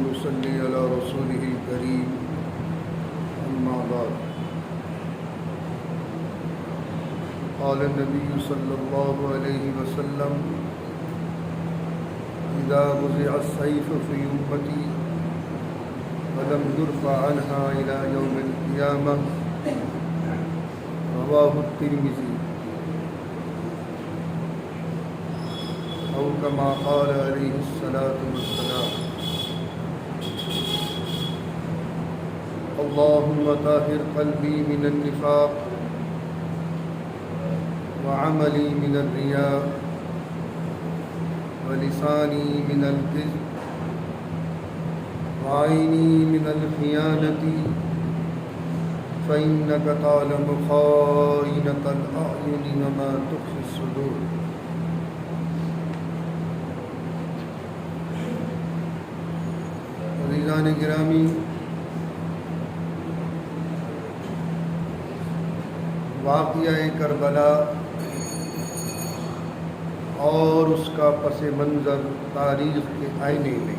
يصلي على رسوله الكريم أما بعد قال النبي صلى الله عليه وسلم إذا وضع السيف في أمتي ولم يرفع عنها إلى يوم القيامة رواه الترمذي أو كما قال عليه الصلاة والسلام اللهم طهر قلبي من النفاق وعملي من الرياء ولساني من الكذب وعيني من الخيانة فإنك تعلم خائنة الأعين وما تخفي الصدور. عزیزان گرامی، واقعہ کربلا اور اس کا پس منظر تاریخ کے آئینے میں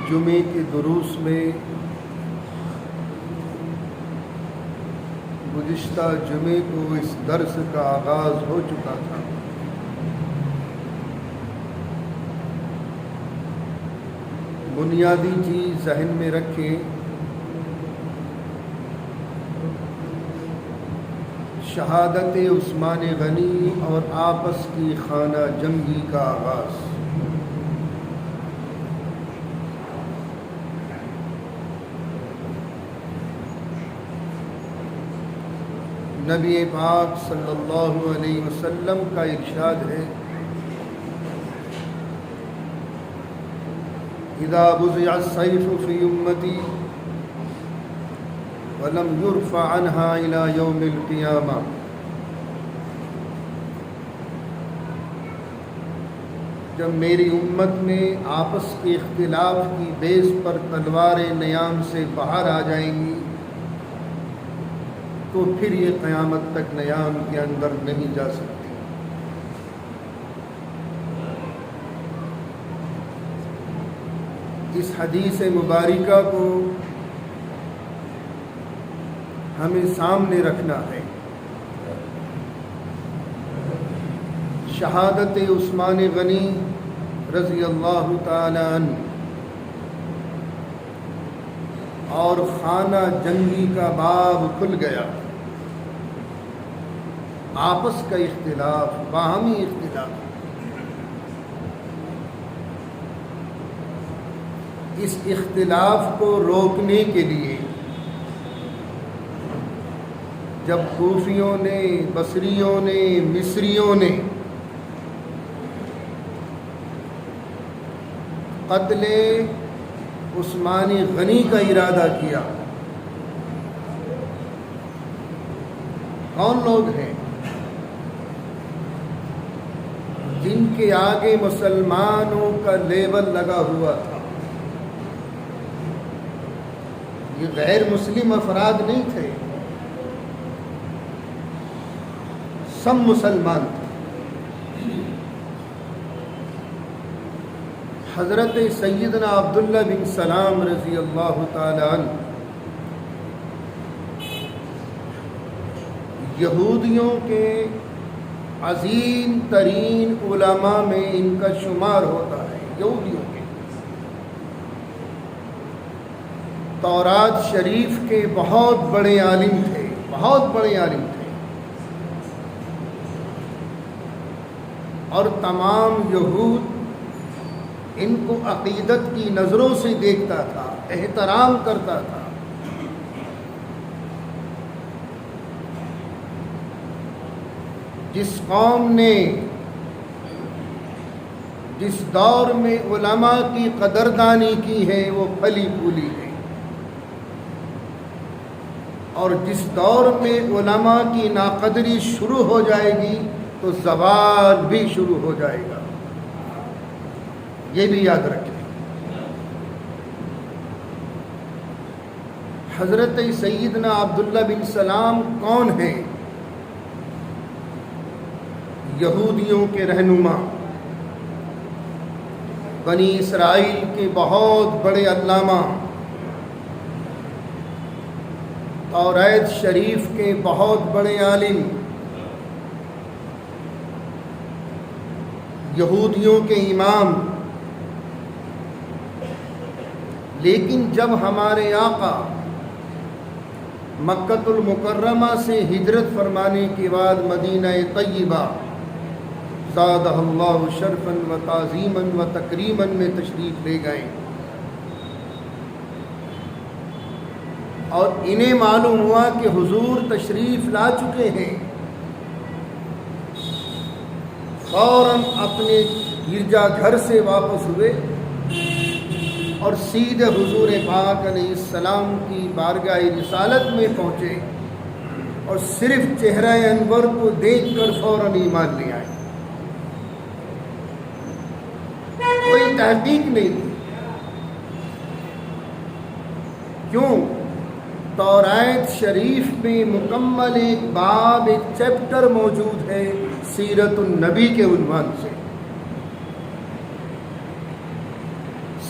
جمعے کے دروس میں گزشتہ جمعے کو اس درس کا آغاز ہو چکا تھا۔ بنیادی چیز ذہن میں رکھیں، شہادت عثمان غنی اور آپس کی خانہ جنگی کا آغاز۔ نبی پاک صلی اللہ علیہ وسلم کا ارشاد ہے اذا وضع السيف في امتی ولم يرفع عنها الى يوم القیامہ، جب میری امت میں آپس کے اختلاف کی بیس پر تلواریں نیام سے باہر آ جائیں گی تو پھر یہ قیامت تک نیام کے اندر نہیں جا سکتی۔ اس حدیث مبارکہ کو ہمیں سامنے رکھنا ہے۔ شہادت عثمان غنی رضی اللہ تعالی عنہ اور خانہ جنگی کا باب کھل گیا۔ آپس کا اختلاف، باہمی اختلاف، اس اختلاف کو روکنے کے لیے جب کوفیوں نے، بصریوں نے، مصریوں نے قتل عثمان غنی کا ارادہ کیا، کون لوگ ہیں جن کے آگے مسلمانوں کا لیبل لگا ہوا تھا؟ یہ غیر مسلم افراد نہیں تھے، سب مسلمان تھے۔ حضرت سیدنا عبداللہ بن سلام رضی اللہ تعالی عنہ یہودیوں کے عظیم ترین علماء میں ان کا شمار ہوتا ہے۔ یہودیوں کے تورات شریف کے بہت بڑے عالم تھے، بہت بڑے عالم تھے، اور تمام یہود ان کو عقیدت کی نظروں سے دیکھتا تھا، احترام کرتا تھا۔ جس قوم نے جس دور میں علماء کی قدردانی کی ہے وہ پھلی پھولی ہے، اور جس دور میں علماء کی ناقدری شروع ہو جائے گی تو زوال بھی شروع ہو جائے گا، یہ بھی یاد رکھیں۔ حضرت سیدنا عبداللہ بن سلام کون ہیں؟ یہودیوں کے رہنما، بنی اسرائیل کے بہت بڑے علامہ، توریت شریف کے بہت بڑے عالم، یہودیوں کے امام، لیکن جب ہمارے آقا مکہ المکرمہ سے ہجرت فرمانے کے بعد مدینہ طیبہ زادہ اللہ شرفا و تعظیما و تکریما میں تشریف لے گئے، اور انہیں معلوم ہوا کہ حضور تشریف لا چکے ہیں، فوراً اپنے گرجا گھر سے واپس ہوئے اور سیدھے حضور پاک علیہ السلام کی بارگاہ رسالت میں پہنچے، اور صرف چہرہ انور کو دیکھ کر فوراً ایمان لے آئے، کوئی تحقیق نہیں تھی۔ کیوں؟ توریت شریف میں مکمل ایک باب، ایک چیپٹر موجود ہے سیرت النبی کے عنوان سے،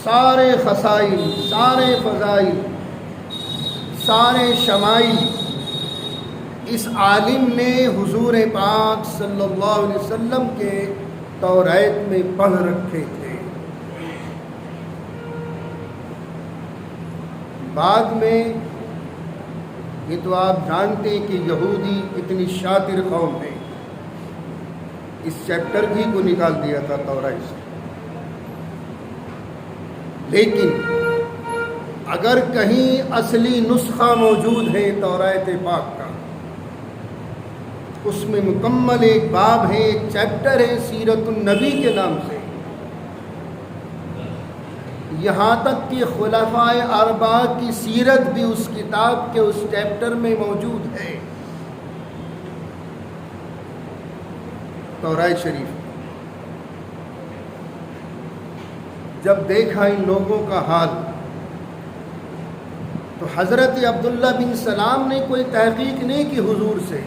سارے خصائل، سارے فضائل، سارے شمائل اس عالم نے حضور پاک صلی اللہ علیہ وسلم کے توریت میں پڑھ رکھے تھے۔ بعد میں یہ تو آپ جانتے ہیں کہ یہودی اتنی شاطر قوم ہے، اس چیپٹر ہی کو نکال دیا تھا توریت سے، لیکن اگر کہیں اصلی نسخہ موجود ہے توریت پاک کا، اس میں مکمل ایک باب ہے، ایک چیپٹر ہے سیرت النبی کے نام سے، یہاں تک کہ خلفائے اربعہ کی سیرت بھی اس کتاب کے اس چیپٹر میں موجود ہے، توریت شریف۔ جب دیکھا ان لوگوں کا حال تو حضرت عبداللہ بن سلام نے کوئی تحقیق نہیں کی حضور سے،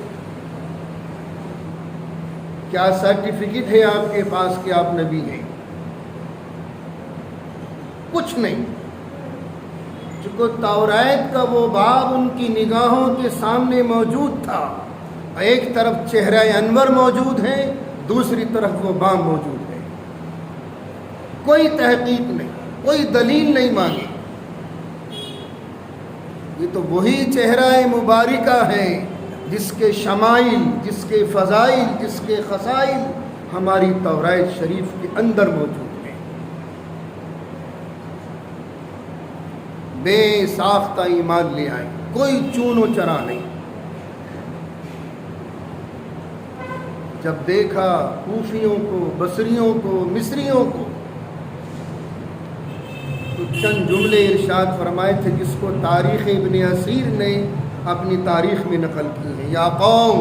کیا سرٹیفکیٹ ہے آپ کے پاس کہ آپ نبی ہیں؟ کچھ نہیں، چونکہ توریت کا وہ باب ان کی نگاہوں کے سامنے موجود تھا، ایک طرف چہرہ انور موجود ہے، دوسری طرف وہ باب موجود ہے، کوئی تحقیق نہیں، کوئی دلیل نہیں مانگی۔ یہ تو وہی چہرہ مبارکہ ہے جس کے شمائل، جس کے فضائل، جس کے خصائل ہماری توریت شریف کے اندر موجود ہیں۔ بے ساختہ ایمان لے آئے، کوئی چون و چرا نہیں۔ جب دیکھا کوفیوں کو، بصریوں کو، مصریوں کو، تو چند جملے ارشاد فرمائے تھے جس کو تاریخ ابن اسیر نے اپنی تاریخ میں نقل کی ہے۔ یا قوم،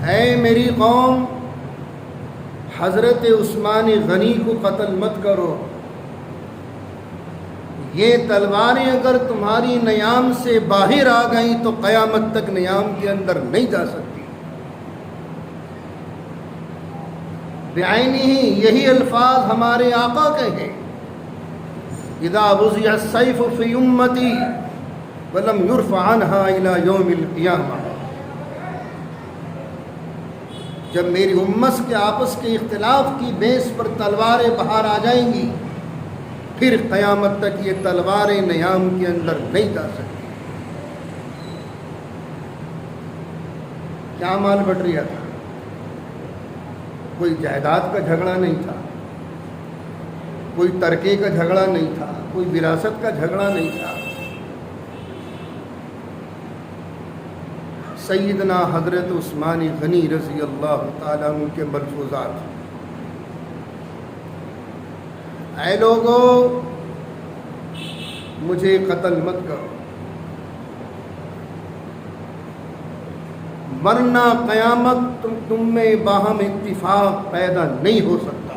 اے میری قوم، حضرت عثمان غنی کو قتل مت کرو، یہ تلواریں اگر تمہاری نیام سے باہر آ گئیں تو قیامت تک نیام کے اندر نہیں جا سکتی۔ بعینہ ہی یہی الفاظ ہمارے آقا کے ہیں، اذا وضع السیف فی امتی ولم یرفع عنہا الی یوم القیامہ، جب میری امت کے آپس کے اختلاف کی بیس پر تلواریں باہر آ جائیں گی، پھر قیامت تک یہ تلواریں نیام کے اندر نہیں جا سکتی۔ کیا مال بٹ رہا تھا؟ کوئی جائیداد کا جھگڑا نہیں تھا، کوئی ترکے کا جھگڑا نہیں تھا، کوئی وراثت کا جھگڑا نہیں تھا۔ سیدنا حضرت عثمان غنی رضی اللہ تعالیٰ عنہ کے ملفوظات، اے لوگو مجھے قتل مت کرو، ورنہ قیامت تم میں باہم اتفاق پیدا نہیں ہو سکتا،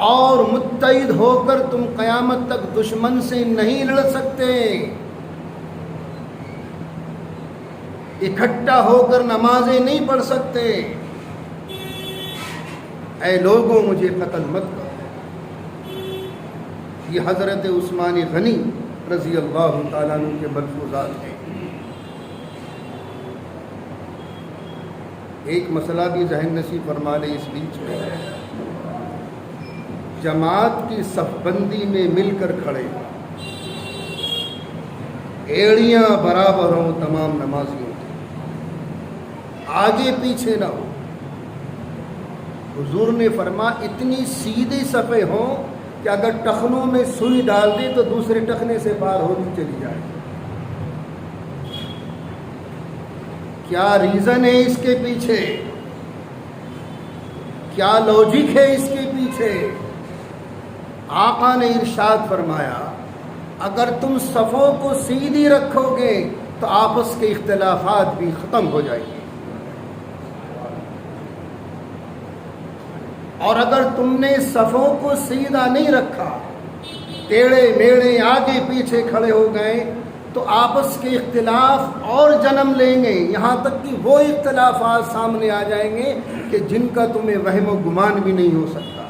اور متحد ہو کر تم قیامت تک دشمن سے نہیں لڑ سکتے۔ اکٹھا ہو کر نمازیں نہیں پڑھ سکتے۔ اے لوگوں مجھے قتل مت کرو۔ یہ حضرت عثمان غنی رضی اللہ تعالیٰ عنہ کے ملفوظات ہیں۔ ایک مسئلہ بھی ذہن نصیب فرما لے اس بیچ میں، جماعت کی صف بندی میں مل کر کھڑے، ایڑیاں برابر ہوں تمام نمازیوں کی، آگے پیچھے نہ ہو۔ حضور نے فرمایا اتنی سیدھی صفیں ہوں کہ اگر ٹخنوں میں سوئی ڈال دے تو دوسرے ٹخنے سے پار ہوتی چلی جائے۔ کیا ریزن ہے اس کے پیچھے؟ کیا لوجک ہے اس کے پیچھے؟ آقا نے ارشاد فرمایا اگر تم صفوں کو سیدھی رکھو گے تو آپس کے اختلافات بھی ختم ہو جائیں گے، اور اگر تم نے صفوں کو سیدھا نہیں رکھا، ٹیڑے میڑے آگے پیچھے کھڑے ہو گئے تو آپس کے اختلاف اور جنم لیں گے، یہاں تک کہ وہ اختلافات سامنے آ جائیں گے کہ جن کا تمہیں وہم و گمان بھی نہیں ہو سکتا،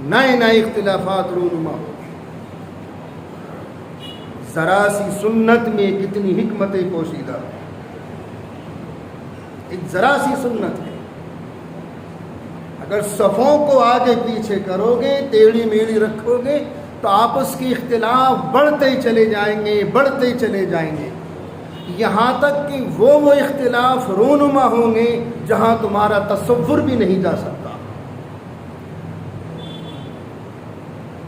نئے نئے اختلافات رونما ہوں گے۔ ذرا سی سنت میں کتنی حکمتیں پوشیدہ ہیں، ایک ذرا سی سنت ہے۔ اگر صفوں کو آگے پیچھے کرو گے، ٹیڑھی میڑھی رکھو گے تو آپس کے اختلاف بڑھتے چلے جائیں گے، بڑھتے چلے جائیں گے، یہاں تک کہ وہ اختلاف رونما ہوں گے جہاں تمہارا تصور بھی نہیں جا سکتا۔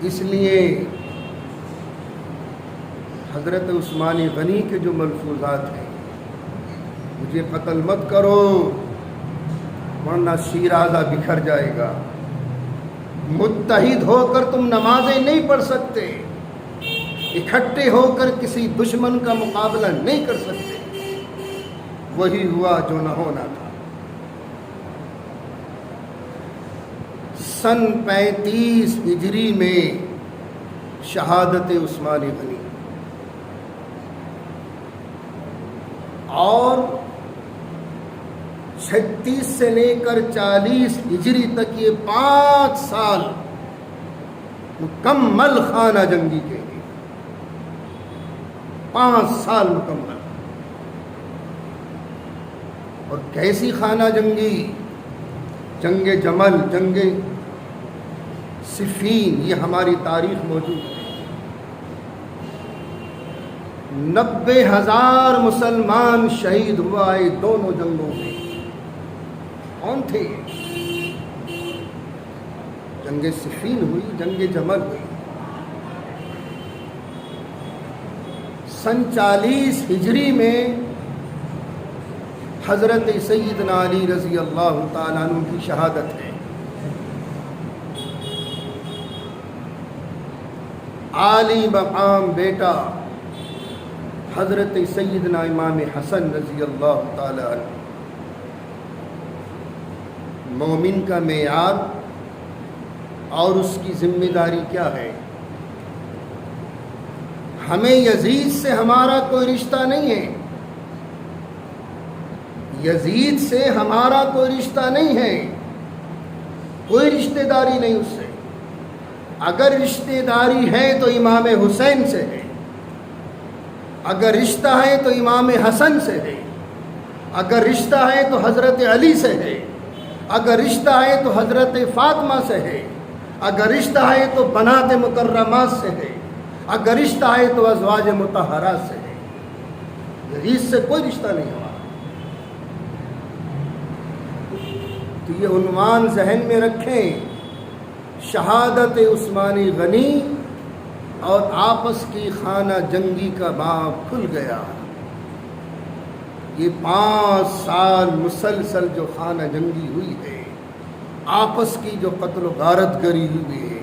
اس لیے حضرت عثمان غنی کے جو ملفوظات ہیں، مجھے قتل مت کرو ورنہ شیرازہ بکھر جائے گا، متحد ہو کر تم نمازیں نہیں پڑھ سکتے، اکٹھے ہو کر کسی دشمن کا مقابلہ نہیں کر سکتے، وہی ہوا جو نہ ہونا تھا۔ سن 35 ہجری میں شہادت عثمان غنی، اور 36 سے لے کر 40 ہجری تک یہ 5 سال مکمل خانہ جنگی کے ہیں، 5 سال مکمل۔ اور کیسی خانہ جنگی؟ جنگ جمل، جنگ صفین، یہ ہماری تاریخ موجود ہے۔ 90,000 مسلمان شہید ہوا ہے دونوں جنگوں میں۔ کون تھے؟ جنگ صفین ہوئی، جنگ جمل ہوئی۔ سن 40 ہجری میں حضرت سیدنا علی رضی اللہ تعالیٰ عنہ کی شہادت ہے۔ عالی مقام بیٹا حضرت سیدنا امام حسن رضی اللہ تعالیٰ عنہ۔ مومن کا معیار اور اس کی ذمہ داری کیا ہے؟ ہمیں یزید سے ہمارا کوئی رشتہ نہیں ہے، یزید سے ہمارا کوئی رشتہ نہیں ہے، کوئی رشتہ داری نہیں اس سے۔ اگر رشتہ داری ہے تو امام حسین سے ہے، اگر رشتہ ہے تو امام حسن سے ہے، اگر رشتہ ہے تو حضرت علی سے ہے، اگر رشتہ ہے تو حضرت فاطمہ سے ہے، اگر رشتہ ہے تو بنات مکرمات سے ہے، اگر رشتہ ہے تو ازواج مطہرات سے ہے۔ یزید سے کوئی رشتہ نہیں ہوا۔ تو یہ عنوان ذہن میں رکھیں، شہادت عثمان غنی اور آپس کی خانہ جنگی کا باب کھل گیا۔ یہ 5 سال مسلسل جو خانہ جنگی ہوئی ہے، آپس کی جو قتل و غارت گری ہوئی ہے،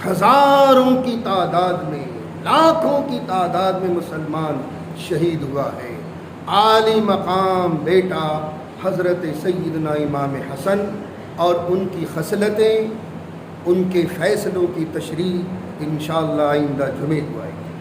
ہزاروں کی تعداد میں، لاکھوں کی تعداد میں مسلمان شہید ہوا ہے۔ عالی مقام بیٹا حضرت سیدنا امام حسن اور ان کی خصلتیں، ان کے فیصلوں کی تشریح انشاءاللہ آئندہ جمعے کو آئے گی۔